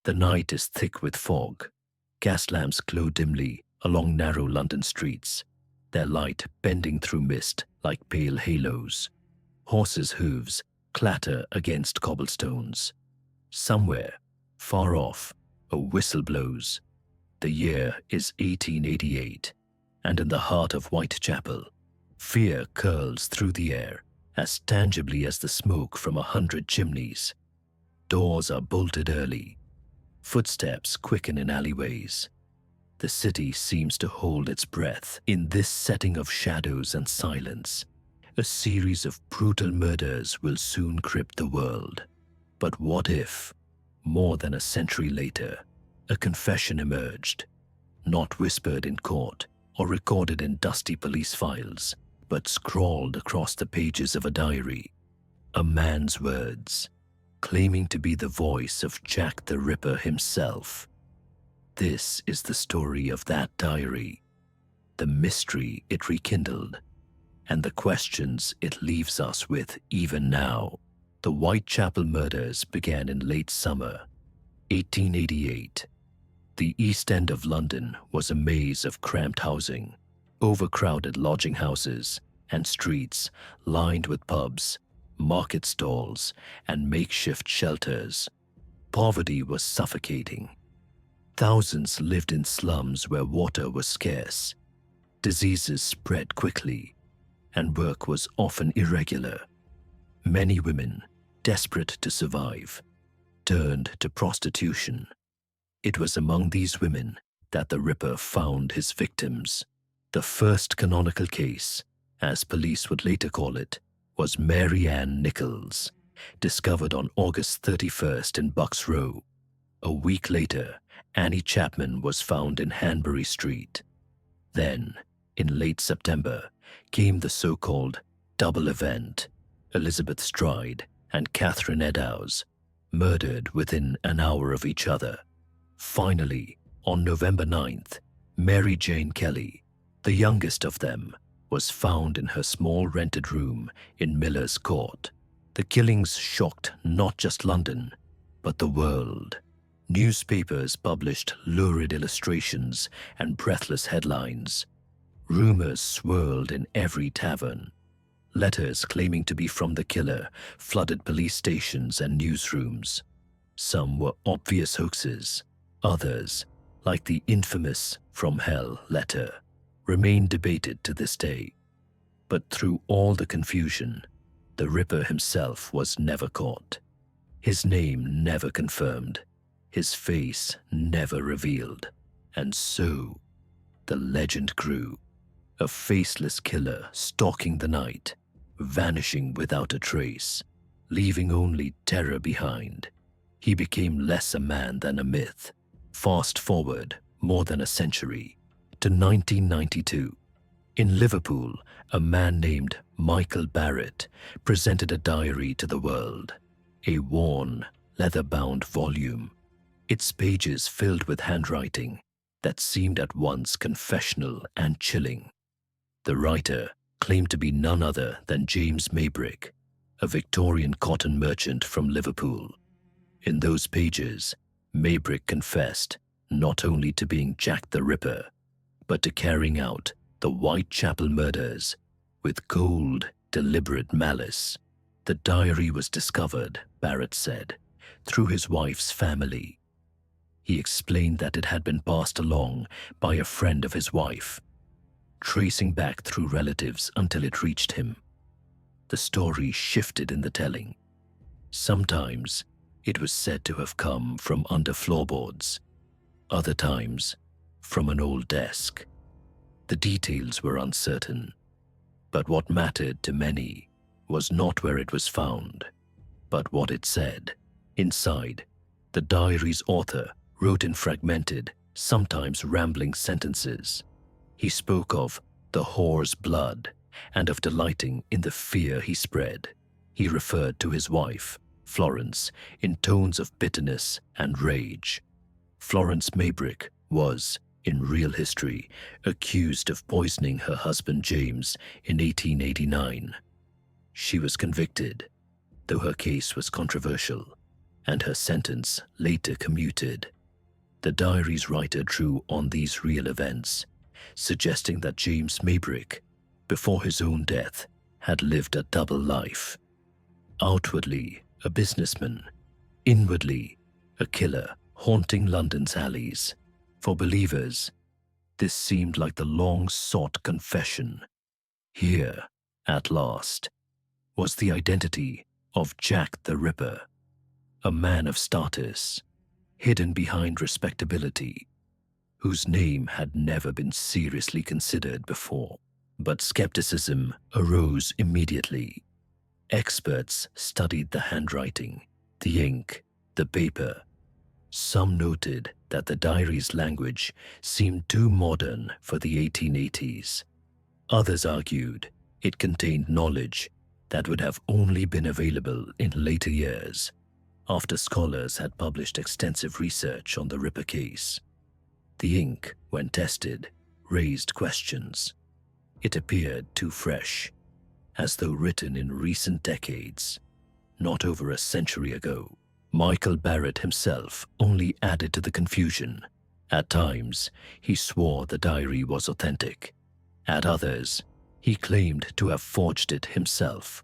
The night is thick with fog. Gas lamps glow dimly along narrow London streets, their light bending through mist like pale halos. Horses' hooves clatter against cobblestones. Somewhere, far off, a whistle blows. The year is 1888, and in the heart of Whitechapel, fear curls through the air as tangibly as the smoke from 100 chimneys. Doors are bolted early. Footsteps quicken in alleyways. The city seems to hold its breath in this setting of shadows and silence. A series of brutal murders will soon grip the world. But what if, more than a century later, a confession emerged, not whispered in court or recorded in dusty police files, but scrawled across the pages of a diary, a man's words, claiming to be the voice of Jack the Ripper himself. This is the story of that diary, the mystery it rekindled, and the questions it leaves us with even now. The Whitechapel murders began in late summer, 1888. The East End of London was a maze of cramped housing, overcrowded lodging houses, and streets lined with pubs, market stalls, and makeshift shelters. Poverty was suffocating. Thousands lived in slums where water was scarce. Diseases spread quickly, and work was often irregular. Many women, desperate to survive, turned to prostitution. It was among these women that the Ripper found his victims. The first canonical case, as police would later call it, was Mary Ann Nichols, discovered on August 31st in Bucks Row. A week later, Annie Chapman was found in Hanbury Street. Then, in late September, came the so-called double event. Elizabeth Stride and Catherine Eddowes, murdered within an hour of each other. Finally, on November 9th, Mary Jane Kelly, the youngest of them, was found in her small rented room in Miller's Court. The killings shocked not just London, but the world. Newspapers published lurid illustrations and breathless headlines. Rumors swirled in every tavern. Letters claiming to be from the killer flooded police stations and newsrooms. Some were obvious hoaxes. Others, like the infamous "From Hell" letter, remain debated to this day. But through all the confusion, the Ripper himself was never caught. His name never confirmed. His face never revealed. And so, the legend grew. A faceless killer stalking the night, vanishing without a trace, leaving only terror behind. He became less a man than a myth. Fast forward more than a century to 1992. In Liverpool, a man named Michael Barrett presented a diary to the world, a worn, leather-bound volume, its pages filled with handwriting that seemed at once confessional and chilling. The writer claimed to be none other than James Maybrick, a Victorian cotton merchant from Liverpool. In those pages, Maybrick confessed not only to being Jack the Ripper, but to carrying out the Whitechapel murders with cold, deliberate malice. The diary was discovered, Barrett said, through his wife's family. He explained that it had been passed along by a friend of his wife, tracing back through relatives until it reached him. The story shifted in the telling. Sometimes it was said to have come from under floorboards, other times from an old desk. The details were uncertain, but what mattered to many was not where it was found, but what it said. Inside, the diary's author wrote in fragmented, sometimes rambling sentences. He spoke of the whore's blood and of delighting in the fear he spread. He referred to his wife, Florence, in tones of bitterness and rage. Florence Maybrick was, in real history, accused of poisoning her husband James in 1889. She was convicted, though her case was controversial, and her sentence later commuted. The diary's writer drew on these real events, suggesting that James Maybrick, before his own death, had lived a double life. Outwardly, a businessman, inwardly, a killer haunting London's alleys. For believers, this seemed like the long-sought confession. Here, at last, was the identity of Jack the Ripper, a man of status, hidden behind respectability, whose name had never been seriously considered before. But skepticism arose immediately. Experts studied the handwriting, the ink, the paper. Some noted that the diary's language seemed too modern for the 1880s. Others argued it contained knowledge that would have only been available in later years, after scholars had published extensive research on the Ripper case. The ink, when tested, raised questions. It appeared too fresh, as though written in recent decades, not over a century ago. Michael Barrett himself only added to the confusion. At times, he swore the diary was authentic. At others, he claimed to have forged it himself.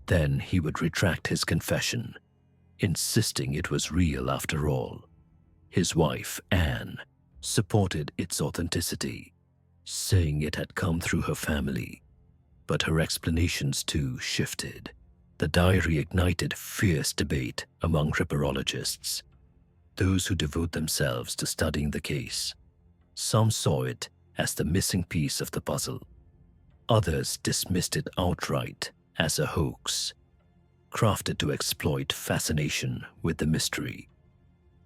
Then he would retract his confession, insisting it was real after all. His wife, Anne, supported its authenticity, saying it had come through her family. But her explanations too shifted. The diary ignited fierce debate among ripperologists, those who devote themselves to studying the case. Some saw it as the missing piece of the puzzle. Others dismissed it outright as a hoax, crafted to exploit fascination with the mystery.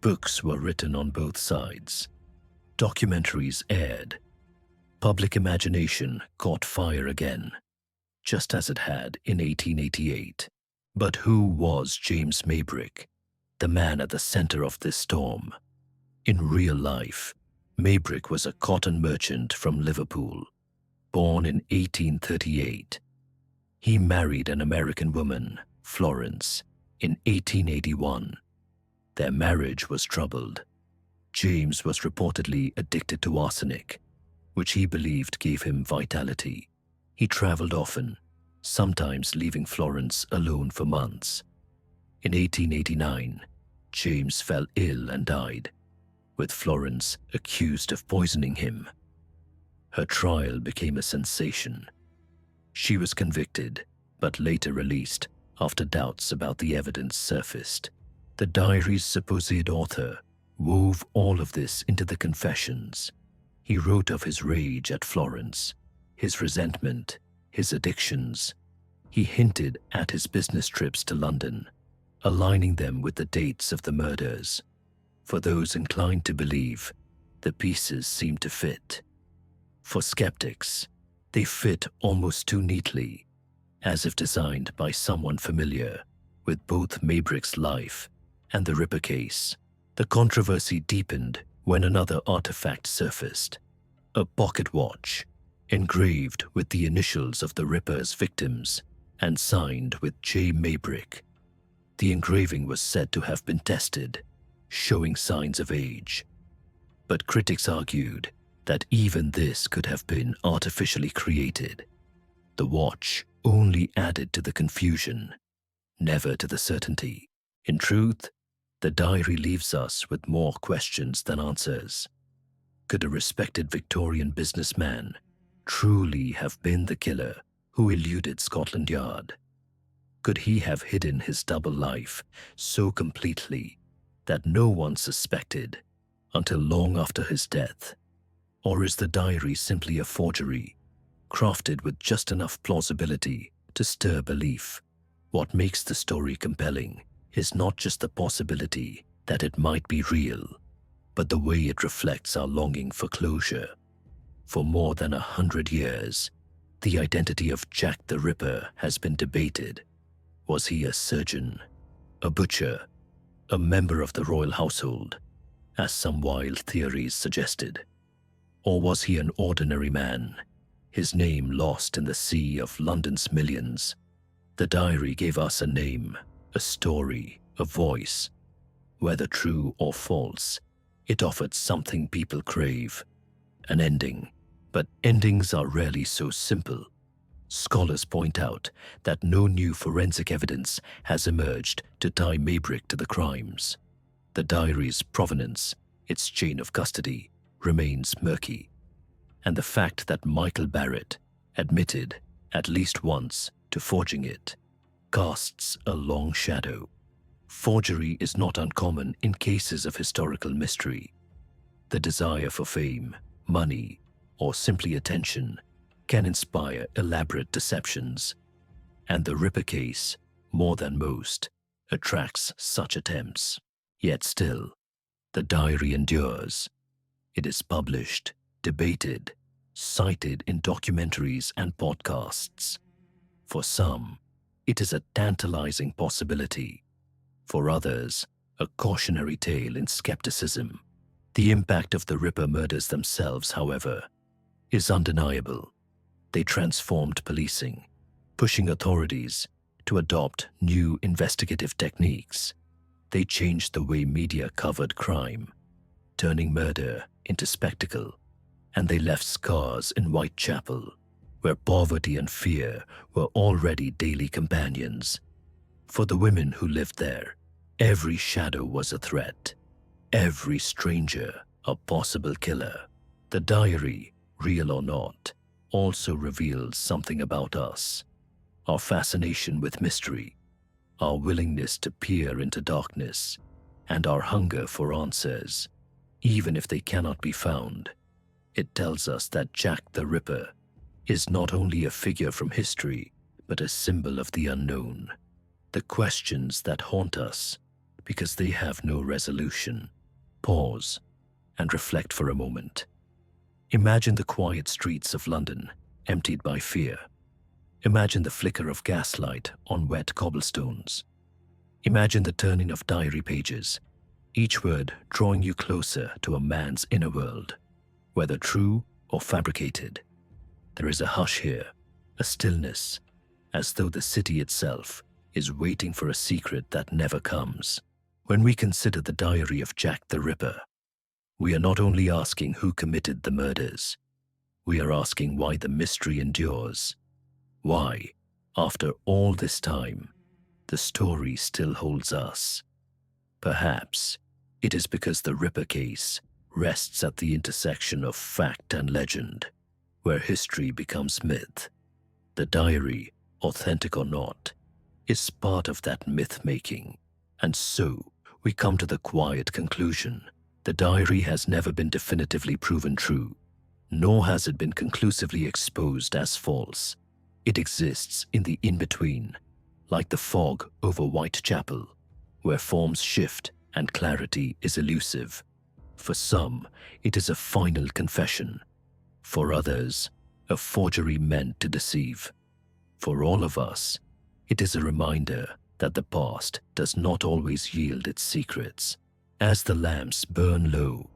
Books were written on both sides. Documentaries aired. Public imagination caught fire again, just as it had in 1888. But who was James Maybrick, the man at the center of this storm? In real life, Maybrick was a cotton merchant from Liverpool, born in 1838. He married an American woman, Florence, in 1881. Their marriage was troubled. James was reportedly addicted to arsenic, which he believed gave him vitality. He traveled often, sometimes leaving Florence alone for months. In 1889, James fell ill and died, with Florence accused of poisoning him. Her trial became a sensation. She was convicted, but later released after doubts about the evidence surfaced. The diary's supposed author wove all of this into the confessions. He wrote of his rage at Florence, his resentment, his addictions. He hinted at his business trips to London, aligning them with the dates of the murders. For those inclined to believe, the pieces seemed to fit. For skeptics, they fit almost too neatly, as if designed by someone familiar with both Maybrick's life and the Ripper case. The controversy deepened when another artifact surfaced, a pocket watch, engraved with the initials of the Ripper's victims and signed with J. Maybrick. The engraving was said to have been tested, showing signs of age. But critics argued that even this could have been artificially created. The watch only added to the confusion, never to the certainty. In truth, the diary leaves us with more questions than answers. Could a respected Victorian businessman truly have been the killer who eluded Scotland Yard? Could he have hidden his double life so completely that no one suspected until long after his death? Or is the diary simply a forgery, crafted with just enough plausibility to stir belief? What makes the story compelling is not just the possibility that it might be real, but the way it reflects our longing for closure. For more than 100 years, the identity of Jack the Ripper has been debated. Was he a surgeon, a butcher, a member of the royal household, as some wild theories suggested? Or was he an ordinary man, his name lost in the sea of London's millions? The diary gave us a name, a story, a voice, Whether true or false, it offered something people crave, an ending. But endings are rarely so simple. Scholars point out that no new forensic evidence has emerged to tie Maybrick to the crimes. The diary's provenance, its chain of custody, remains murky. And the fact that Michael Barrett admitted, at least once, to forging it, casts a long shadow. Forgery is not uncommon in cases of historical mystery. The desire for fame, money, or simply attention can inspire elaborate deceptions, and the Ripper case, more than most, attracts such attempts. Yet still, the diary endures. It is published, debated, cited in documentaries and podcasts. For some, it is a tantalizing possibility. For others, a cautionary tale in skepticism. The impact of the Ripper murders themselves, however, is undeniable. They transformed policing, pushing authorities to adopt new investigative techniques. They changed the way media covered crime, turning murder into spectacle. And they left scars in Whitechapel, where poverty and fear were already daily companions. For the women who lived there, every shadow was a threat, every stranger a possible killer. The diary, real or not, also reveals something about us, our fascination with mystery, our willingness to peer into darkness, and our hunger for answers, even if they cannot be found. It tells us that Jack the Ripper is not only a figure from history, but a symbol of the unknown, the questions that haunt us because they have no resolution. Pause and reflect for a moment. Imagine the quiet streets of London, emptied by fear. Imagine the flicker of gaslight on wet cobblestones. Imagine the turning of diary pages, each word drawing you closer to a man's inner world, whether true or fabricated. There is a hush here, a stillness, as though the city itself is waiting for a secret that never comes. When we consider the diary of Jack the Ripper, we are not only asking who committed the murders, we are asking why the mystery endures. Why, after all this time, the story still holds us. Perhaps it is because the Ripper case rests at the intersection of fact and legend, where history becomes myth. The diary, authentic or not, is part of that myth-making. And so, we come to the quiet conclusion. The diary has never been definitively proven true, nor has it been conclusively exposed as false. It exists in the in-between, like the fog over Whitechapel, where forms shift and clarity is elusive. For some, it is a final confession. For others, a forgery meant to deceive. For all of us, it is a reminder that the past does not always yield its secrets. As the lamps burn low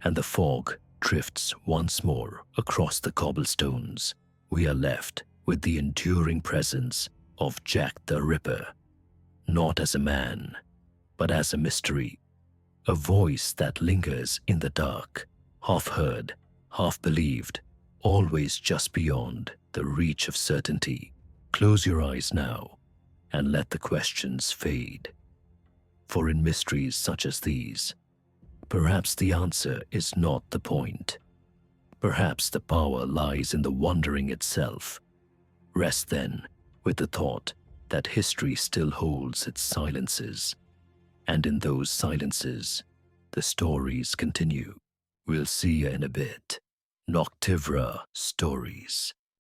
and the fog drifts once more across the cobblestones, we are left with the enduring presence of Jack the Ripper, not as a man, but as a mystery, a voice that lingers in the dark, half heard, half believed, always just beyond the reach of certainty. Close your eyes now and let the questions fade. For in mysteries such as these, perhaps the answer is not the point. Perhaps the power lies in the wondering itself. Rest then with the thought that history still holds its silences, and in those silences, the stories continue. We'll see you in a bit. Noctivra Stories.